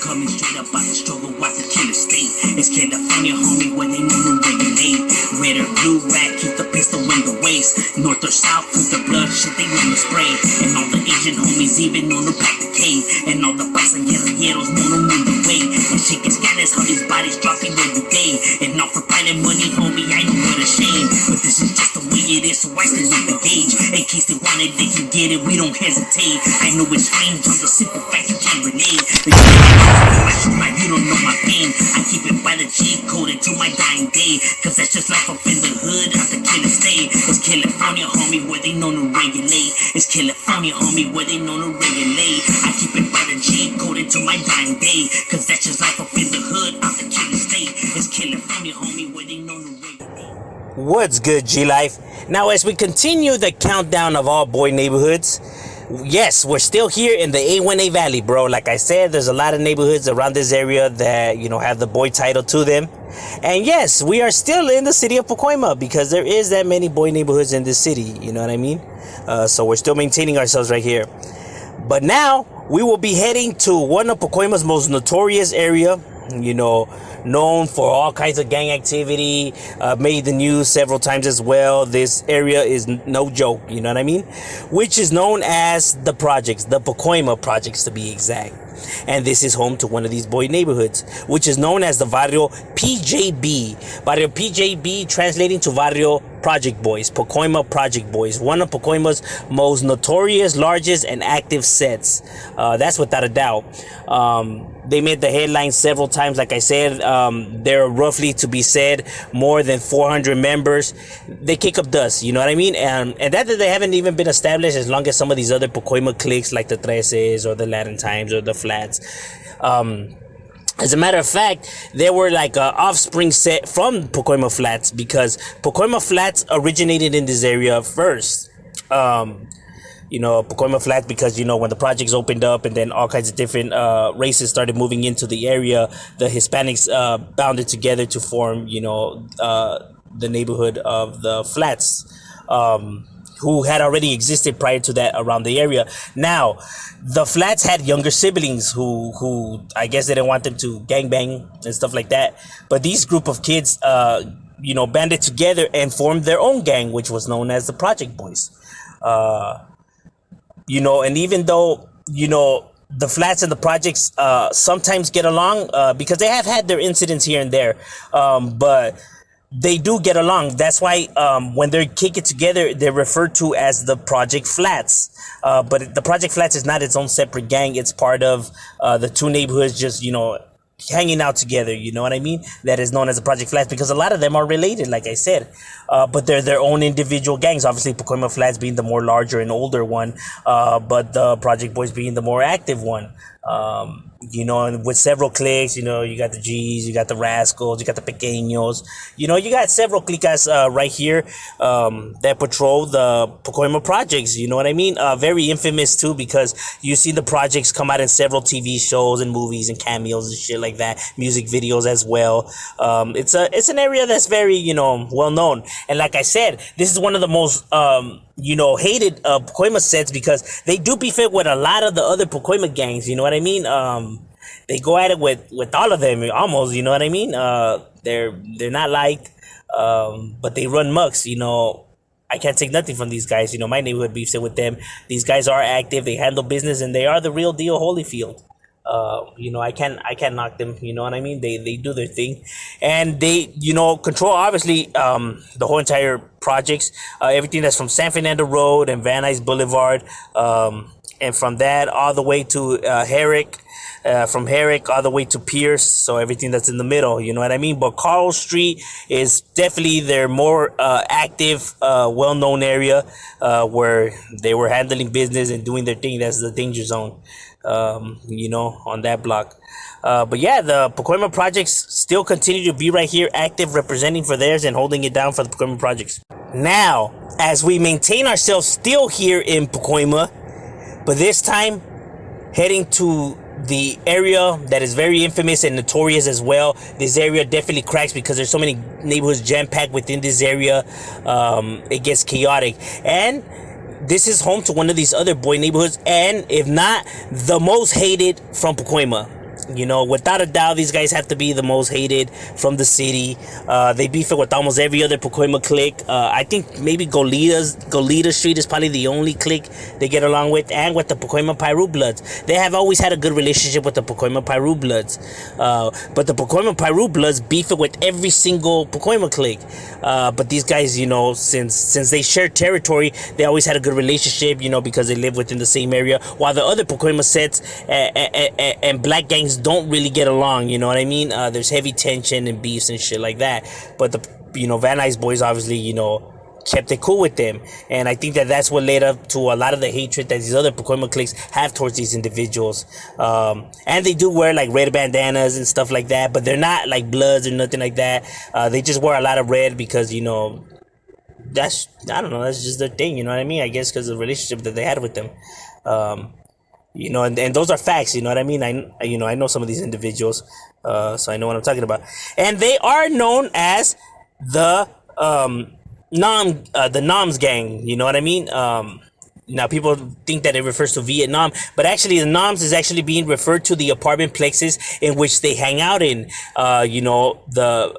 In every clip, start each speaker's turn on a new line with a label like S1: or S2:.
S1: coming straight up out the struggle, watch the killer state. It's California, homie, where they know to regulate. Red or blue rag, keep the pistol in the waist. North or south, put the blood, shit, they know to spray. And all the Asian homies even know to pack the K. And all the pasajeros know to move the way. And shit gets scandalous, how these bodies dropping every day. And all for pilot money, homie, I know what a shame. But this is just the way it is, so I stay with the gauge. In case they want it, they can get it, we don't hesitate. I know it's strange, on the simple fact you can't relate. The you don't know my pain. I keep it by the G code until my dying day. Cause that's just life up in the hood, out the killer state. It's California, homie, where they know to regulate. It's California, homie, where they know to regulate. I keep it by the G code until my dying day. Cause that's just life up in the hood, out the killer state. It's California, homie, where they know to regulate.
S2: What's good, G-Life? Now, as we continue the countdown of all boy neighborhoods, yes, we're still here in the A1A Valley, bro. Like I said, there's a lot of neighborhoods around this area that, you know, have the boy title to them. And yes, we are still in the city of Pacoima because there is that many boy neighborhoods in this city, you know what I mean? So we're still maintaining ourselves right here. But now we will be heading to one of Pacoima's most notorious area, you know, known for all kinds of gang activity, made the news several times as well. This area is no joke, you know what I mean? Which is known as the projects, the Pacoima projects to be exact. And this is home to one of these boy neighborhoods, which is known as the Varrio PJB. Varrio PJB translating to Varrio Project Boys, Pacoima Project Boys, one of Pacoima's most notorious, largest, and active sets. That's without a doubt. They made the headlines several times. Like I said, there are roughly, to be said, more than 400 members. They kick up dust, you know what I mean? And that they haven't even been established as long as some of these other Pacoima cliques like the Treces or the Latin Times or the Flats. As a matter of fact, they were like an offspring set from Pacoima Flats because Pacoima Flats originated in this area first. You know, Pacoima Flats because, you know, when the projects opened up and then all kinds of different races started moving into the area, the Hispanics bounded together to form, you know, the neighborhood of the Flats, who had already existed prior to that around the area. Now, the Flats had younger siblings who I guess they didn't want them to gangbang and stuff like that. But these group of kids, you know, banded together and formed their own gang, which was known as the Project Boys. You know, and even though, you know, the Flats and the projects sometimes get along because they have had their incidents here and there, but they do get along. That's why when they're kicking together, they're referred to as the Project Flats. But the Project Flats is not its own separate gang. It's part of the two neighborhoods just, you know, hanging out together, you know what I mean? That is known as the Project Flats because a lot of them are related, like I said. But they're their own individual gangs. Obviously, Pacoima Flats being the more larger and older one, but the Project Boys being the more active one. You know, and with several cliques, you know, you got the G's, you got the Rascals, you got the Pequeños, you know, you got several cliques right here that patrol the Pacoima projects, you know what I mean? Very infamous too because you see the projects come out in several TV shows and movies and cameos and shit like that, music videos as well. It's an area that's very, you know, well known. And like I said, this is one of the most you know, hated Pacoima sets because they do beef it with a lot of the other Pacoima gangs, you know what I mean? They go at it with all of them almost, you know what I mean? They're not liked, but they run mucks, you know. I can't take nothing from these guys, you know, my neighborhood beefs it with them. These guys are active, they handle business, and they are the real deal Holyfield. You know, I can't knock them, you know what I mean? They do their thing, and they, you know, control obviously the whole entire projects, everything that's from San Fernando Road and Van Nuys Boulevard, and from that all the way to Herrick, from Herrick all the way to Pierce, so everything that's in the middle, you know what I mean? But Carl Street is definitely their more active, well-known area where they were handling business and doing their thing. That's the danger zone, you know, on that block. But yeah, the Pacoima projects still continue to be right here, active, representing for theirs and holding it down for the Pacoima projects. Now, as we maintain ourselves still here in Pacoima, but this time heading to the area that is very infamous and notorious as well. This area definitely cracks because there's so many neighborhoods jam-packed within this area. It gets chaotic, and this is home to one of these other boy neighborhoods, and if not the most hated from Pacoima. You know, without a doubt, these guys have to be the most hated from the city. They beef it with almost every other Pacoima clique. I think maybe Goleta Street is probably the only clique they get along with, and with the Pacoima Piru Bloods. They have always had a good relationship with the Pacoima Piru Bloods. But the Pacoima Piru Bloods beef it with every single Pacoima clique. But these guys, you know, since they share territory, they always had a good relationship, you know, because they live within the same area. While the other Pacoima sets and black gangs don't really get along, you know what I mean? There's heavy tension and beefs and shit like that. But Van Nuys boys obviously, you know, kept it cool with them, and I think that's what led up to a lot of the hatred that these other Pacoima cliques have towards these individuals. And they do wear like red bandanas and stuff like that, but they're not like Bloods or nothing like that. They just wear a lot of red because, you know, that's just their thing, you know what I mean? I guess because of the relationship that they had with them. You know, and those are facts, you know what I mean? I know some of these individuals, so I know what I'm talking about. And they are known as the Noms gang, you know what I mean? Now people think that it refers to Vietnam, but actually the Noms is actually being referred to the apartment plexes in which they hang out in. You know, the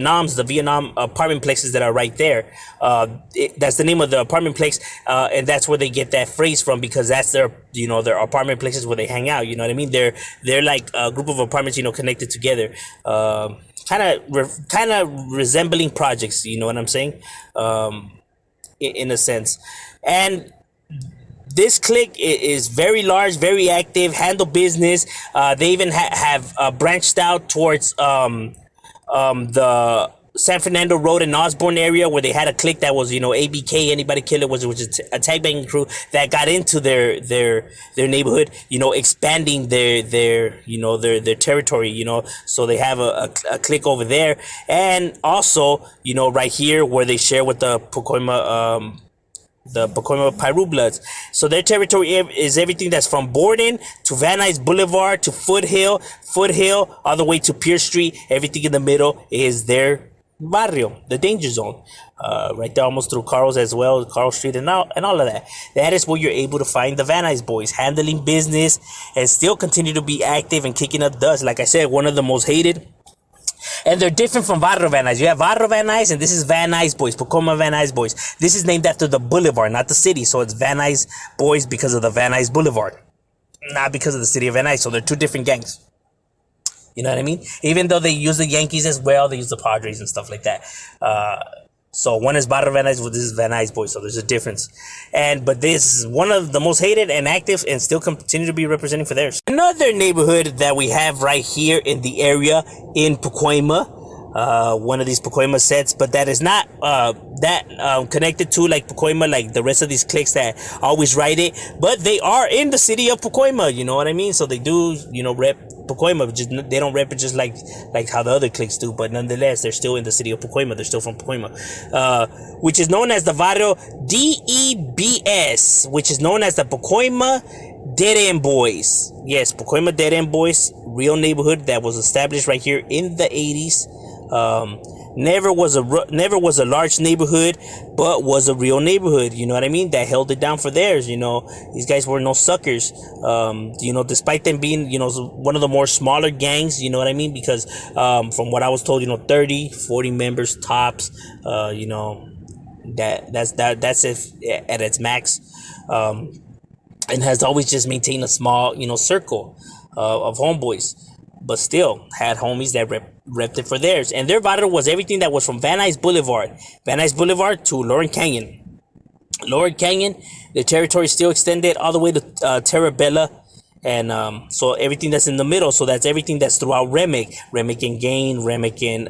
S2: Noms, the Vietnam apartment plexes that are right there. That's the name of the apartment plex, and that's where they get that phrase from, because that's their apartment plexes where they hang out. You know what I mean? They're like a group of apartments, you know, connected together. Kind of resembling projects. You know what I'm saying? In a sense. And this clique is very large, very active, handle business. They even have branched out towards the San Fernando Road and Osborne area, where they had a clique that was, you know, ABK, anybody killer, which was a tag banging crew that got into their neighborhood, you know, expanding their territory, you know. So they have a clique over there, and also, you know, right here where they share with the Pacoima Piru Bloods. So their territory is everything that's from Borden to Van Nuys Boulevard to Foothill, all the way to Pierce Street. Everything in the middle is their barrio, the danger zone. Right there almost through Carl's as well, Carl Street and all of that. That is where you're able to find the Van Nuys boys handling business and still continue to be active and kicking up dust. Like I said, one of the most hated. And they're different from Varro Van Nuys. You have Varro Van Nuys, and this is Van Nuys boys, Pacoima Van Nuys boys. This is named after the boulevard, not the city. So it's Van Nuys boys because of the Van Nuys Boulevard, not because of the city of Van Nuys. So they're two different gangs. You know what I mean? Even though they use the Yankees as well, they use the Padres and stuff like that. So one is Varro Van Nuys, this is Van Nuys boys. So there's a difference. But this is one of the most hated and active, and still continue to be representing for theirs. Another neighborhood that we have right here in the area in Pacoima, one of these Pacoima sets, but that is not connected to like Pacoima, like the rest of these cliques that always write it, but they are in the city of Pacoima, you know what I mean? So they do, you know, rep Pacoima, just they don't rep it just like how the other cliques do, but nonetheless they're still in the city of Pacoima. They're still from Pacoima, which is known as the Varrio DEBS, which is known as the Pacoima Dead End Boys. Yes, Pacoima Dead End Boys, real neighborhood that was established right here in the 80s. Never was a large neighborhood, but was a real neighborhood. You know what I mean? That held it down for theirs. You know, these guys were no suckers. You know, despite them being, you know, one of the more smaller gangs. You know what I mean? Because from what I was told, you know, 30, 40 members tops. You know, that's if at its max. And has always just maintained a small, you know, circle of homeboys, but still had homies that repped it for theirs. And their Varro was everything that was from Van Nuys Boulevard to Lauren Canyon. Lauren Canyon, the territory still extended all the way to Terabella. And so everything that's in the middle, so that's everything that's throughout Remick and Gain, Remick and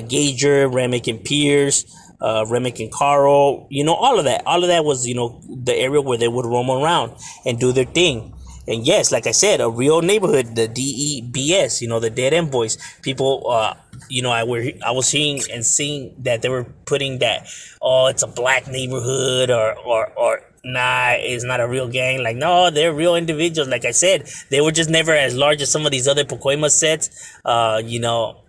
S2: Gager, Remick and Pierce, Remick and Carl, you know, all of that was, you know, the area where they would roam around and do their thing. And yes, like I said, a real neighborhood, the DEBS, you know, the Dead End Boys. People, you know, I was seeing and seeing that they were putting that, oh, it's a black neighborhood, or nah, it's not a real gang. Like, no, they're real individuals. Like I said, they were just never as large as some of these other Pacoima sets. You know,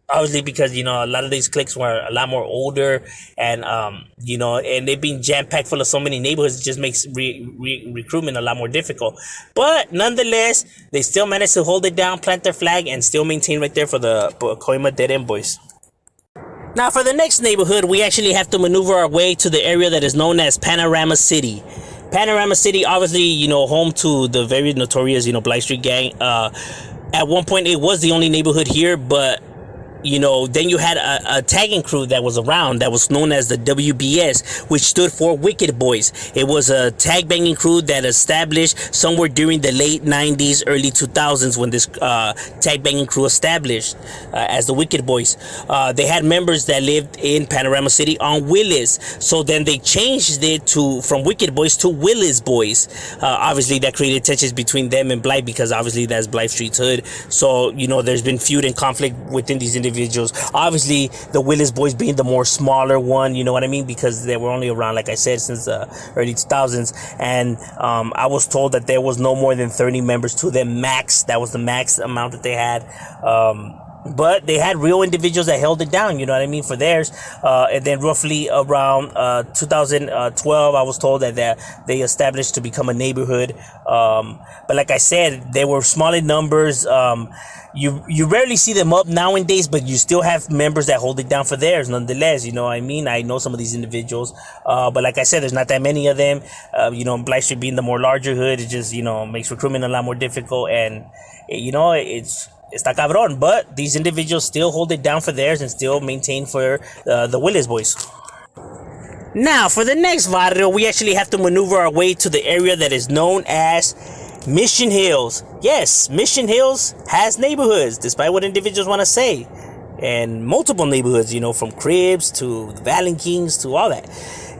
S2: obviously because a lot of these cliques were a lot more older, and and they've been jam packed full of so many neighborhoods. It just makes recruitment a lot more difficult. But nonetheless, they still managed to hold it down, plant their flag, and still maintain right there for the Koima Dead End Boys. Now, for the next neighborhood, we actually have to maneuver our way to the area that is known as Panorama City. Panorama City, obviously, home to the very notorious, Blythe Street Gang. At one point, it was the only neighborhood here, but then you had a tagging crew that was around that was known as the WBS, which stood for Wicked Boys. It was a tag banging crew that established somewhere during the late 90s, early 2000s when this tag banging crew established as the Wicked Boys. They had members that lived in Panorama City on Willis. So then they changed it from Wicked Boys to Willis Boys. Obviously, that created tensions between them and Blythe because obviously that's Blythe Street's hood. So, there's been feud and conflict within these individuals. Obviously, the Willis Boys being the more smaller one, you know what I mean? Because they were only around, like I said, since the early 2000s. And I was told that there was no more than 30 members to their max. That was the max amount that they had. But they had real individuals that held it down, you know what I mean, for theirs. And then roughly around 2012, I was told that they established to become a neighborhood. But like I said, they were small in numbers. You rarely see them up nowadays, but you still have members that hold it down for theirs nonetheless, you know what I mean? I know some of these individuals, but like I said, there's not that many of them. Blythe Street being the more larger hood, it just, makes recruitment a lot more difficult, and, it's está cabrón, but these individuals still hold it down for theirs and still maintain for the Willis Boys. Now, for the next barrio, we actually have to maneuver our way to the area that is known as Mission Hills. Yes, Mission Hills has neighborhoods, despite what individuals want to say. And multiple neighborhoods, from Cribs to the Valley Kings to all that.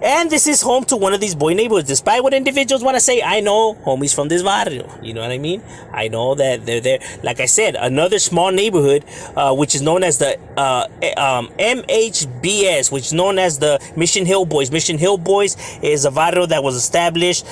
S2: And this is home to one of these boy neighborhoods. Despite what individuals want to say, I know homies from this barrio. You know what I mean? I know that they're there. Like I said, another small neighborhood, which is known as the MHBS, which is known as the Mission Hill Boys. Mission Hill Boys is a barrio that was established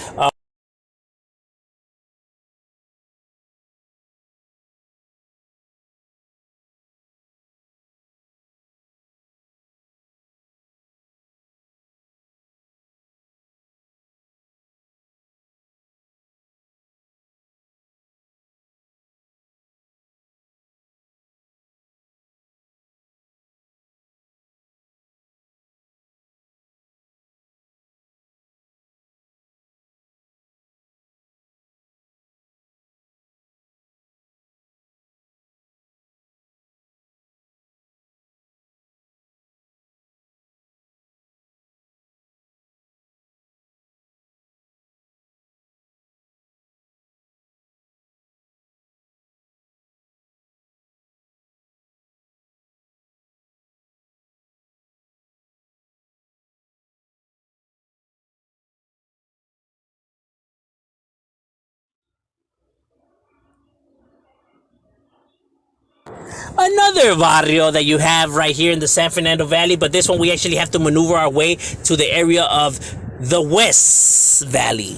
S2: another barrio that you have right here in the San Fernando Valley, but this one we actually have to maneuver our way to the area of the West Valley.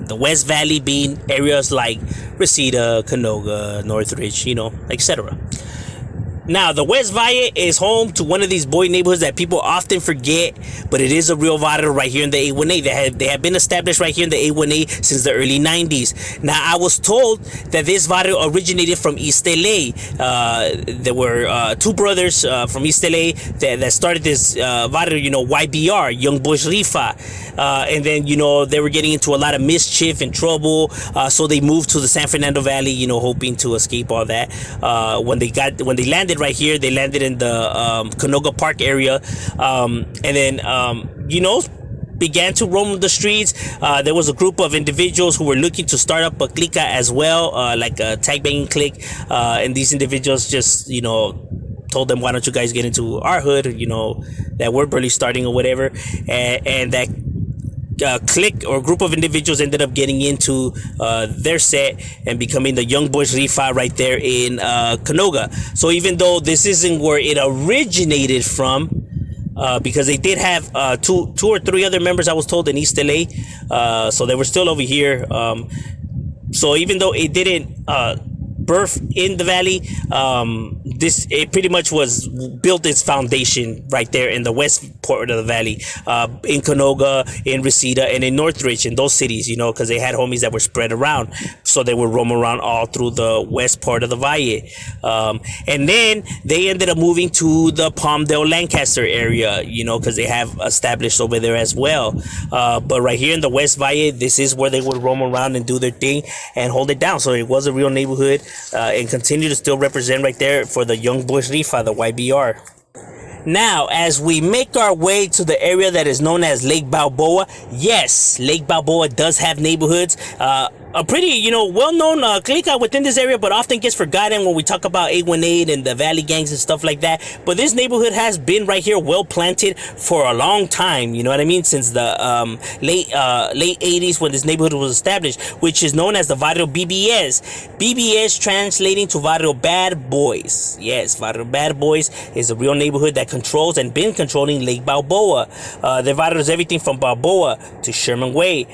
S2: The West Valley being areas like Reseda, Canoga, Northridge, etc. Now, the West Valle is home to one of these boy neighborhoods that people often forget, but it is a real barrio right here in the 818. They have been established right here in the 818 since the early 90s. Now, I was told that this barrio originated from East LA. There were two brothers from East LA that started this barrio, YBR, Young Boys Rifa. And then, they were getting into a lot of mischief and trouble. So they moved to the San Fernando Valley, hoping to escape all that. When they landed right here, they landed in the Canoga Park area. And then, began to roam the streets. There was a group of individuals who were looking to start up a clique as well, like a tag banging clique. And these individuals just, told them, why don't you guys get into our hood, that we're barely starting or whatever. And that clique or group of individuals ended up getting into their set and becoming the Young Boys Rifa right there in Canoga. So even though this isn't where it originated from, because they did have two or three other members, I was told, in East LA, so they were still over here. So even though it didn't birth in the valley. This it pretty much was built its foundation right there in the west part of the valley, in Canoga, in Reseda, and in Northridge, in those cities, you know, because they had homies that were spread around, so they would roam around all through the west part of the valle. And then they ended up moving to the Palmdale, Lancaster area, you know, because they have established over there as well. But right here in the West Valle, this is where they would roam around and do their thing and hold it down. So it was a real neighborhood, and continue to still represent right there for the Young Boys Rifa, the YBR. Now, as we make our way to the area that is known as Lake Balboa, yes, Lake Balboa does have neighborhoods. A pretty, you know, well-known clique within this area, but often gets forgotten when we talk about 818 and the Valley gangs and stuff like that. But this neighborhood has been right here, well planted for a long time. You know what I mean? Since the late 80s, when this neighborhood was established, which is known as the Varrio BBS. BBS translating to Varrio Bad Boys. Yes, Varrio Bad Boys is a real neighborhood that controls and been controlling Lake Balboa. The Varrio is everything from Balboa to Sherman Way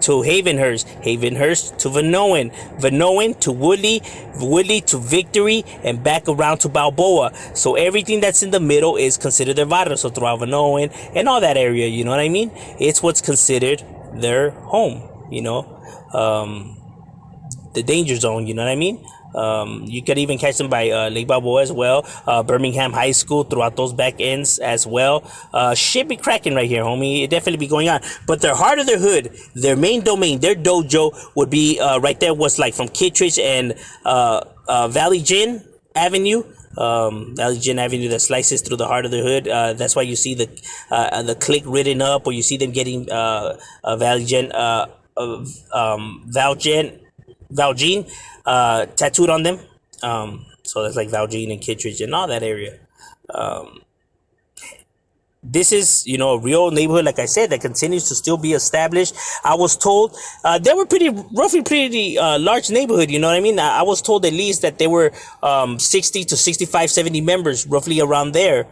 S2: to Havenhurst, Havenhurst to Vanoan, Vanoan to Woodley, Woodley to Victory, and back around to Balboa. So everything that's in the middle is considered their Varrio. So throughout Vanoan and all that area, you know what I mean? It's what's considered their home, you know, the danger zone, you know what I mean? You could even catch them by Lake Balboa as well, Birmingham High School throughout those back ends as well. Shit be cracking right here, homie. It definitely be going on. But their heart of their hood, their main domain, their dojo would be right there. Was like from Kittredge and Valley Gin Avenue. Valley Gin Avenue that slices through the heart of the hood. That's why you see the clique written up, or you see them getting Valley Gin, Valjean tattooed on them. So that's like Valjean and Kittredge and all that area. This is, you know, a real neighborhood, like I said, that continues to still be established. I was told they were pretty large neighborhood, you know what I mean? I was told at least that there were 60 to 65, 70 members, roughly around there.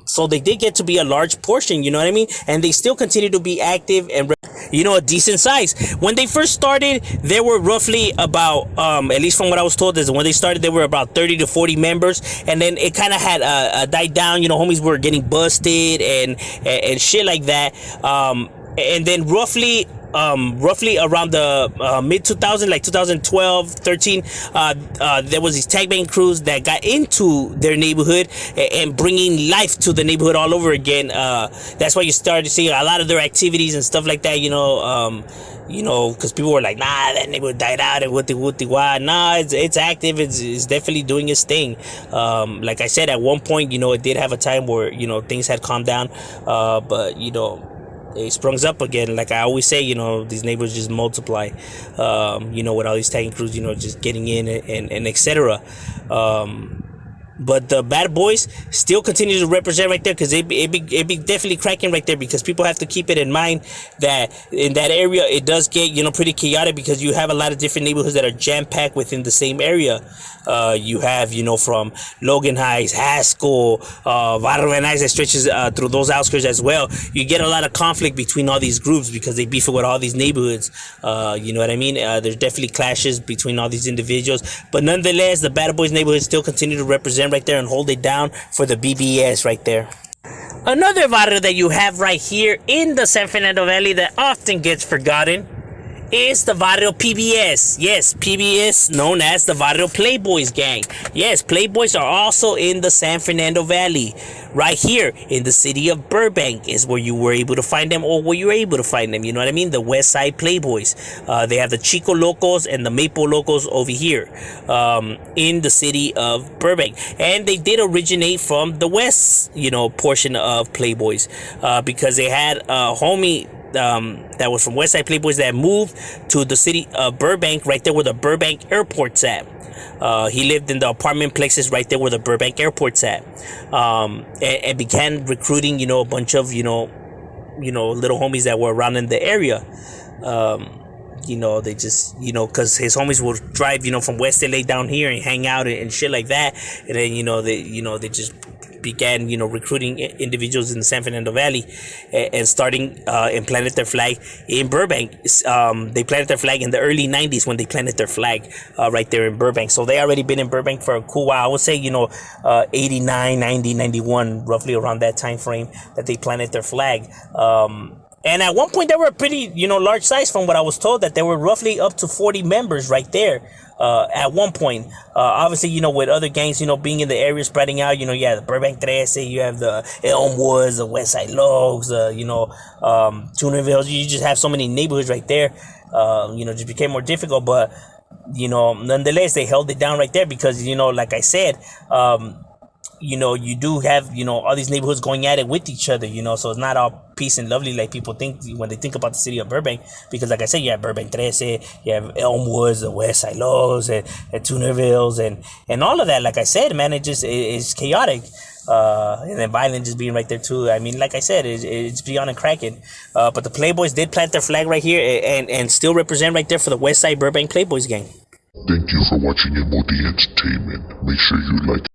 S2: So they did get to be a large portion, you know what I mean? And they still continue to be active and, you know, a decent size. When they first started, there were roughly about, at least from what I was told, is when they started, there were about 30 to 40 members. And then it kind of had died down, you know, homies were getting busted and shit like that. And then roughly around the mid 2000, like 2012, 13, there was these tag bang crews that got into their neighborhood and bringing life to the neighborhood all over again. That's why you started to see a lot of their activities and stuff like that, you know, because people were like, nah, that neighborhood died out and wooty wah. Nah, it's active. It's definitely doing its thing. Like I said, at one point, you know, it did have a time where, you know, things had calmed down, but, you know, it sprung up again. Like I always say, you know, these neighborhoods just multiply, you know, with all these tagging crews, you know, just getting in and etc. But the Bad Boys still continue to represent right there, because it be definitely cracking right there, because people have to keep it in mind that in that area it does get, you know, pretty chaotic, because you have a lot of different neighborhoods that are jam-packed within the same area. You have, you know, from Logan Heights, Haskell, Varrios that stretches through those outskirts as well. You get a lot of conflict between all these groups because they beef with all these neighborhoods. You know what I mean? There's definitely clashes between all these individuals, but nonetheless, the Bad Boys neighborhoods still continue to represent right there and hold it down for the BBS right there. Another barrio that you have right here in the San Fernando Valley that often gets forgotten is the Varrio PBS. Yes, PBS, known as the Varrio Playboys gang. Yes, Playboys are also in the San Fernando Valley. Right here in the city of Burbank is where you were able to find them, or where you were able to find them. You know what I mean? The West Side Playboys. They have the Chico Locos and the Maple Locos over here in the city of Burbank. And they did originate from the West, you know, portion of Playboys, because they had a homie that was from Westside Playboys that moved to the city of Burbank, right there where the Burbank Airport's at. He lived in the apartment plexes right there where the Burbank Airport's at, and began recruiting, you know, a bunch of, you know, little homies that were around in the area. You know, they just, you know, because his homies would drive, you know, from West LA down here and hang out and shit like that, and then, they just began, recruiting individuals in the San Fernando Valley, and starting and planted their flag in Burbank. They planted their flag in the early 90s when they planted their flag right there in Burbank. So they already been in Burbank for a cool while. I would say, 89, 90, 91, roughly around that time frame that they planted their flag. And at one point, they were a pretty, large size from what I was told, that there were roughly up to 40 members right there at one point. Obviously, with other gangs, being in the area, spreading out, you have the Burbank 13, you have the Elmwoods, the Westside Logs, Tunerville. You just have so many neighborhoods right there. Just became more difficult. But, nonetheless, they held it down right there because, like I said, you do have, all these neighborhoods going at it with each other, so it's not all peace and lovely like people think when they think about the city of Burbank, because like I said, you have Burbank 13, you have Elmwoods, the West Side Lows, and Tunervilles, and all of that. Like I said, man, it just is chaotic. And then violent just being right there too. I mean, like I said, it's beyond and cracking. But the Playboys did plant their flag right here and still represent right there for the West Side Burbank Playboys gang.
S3: Thank you for watching M.O.D Entertainment. Make sure you like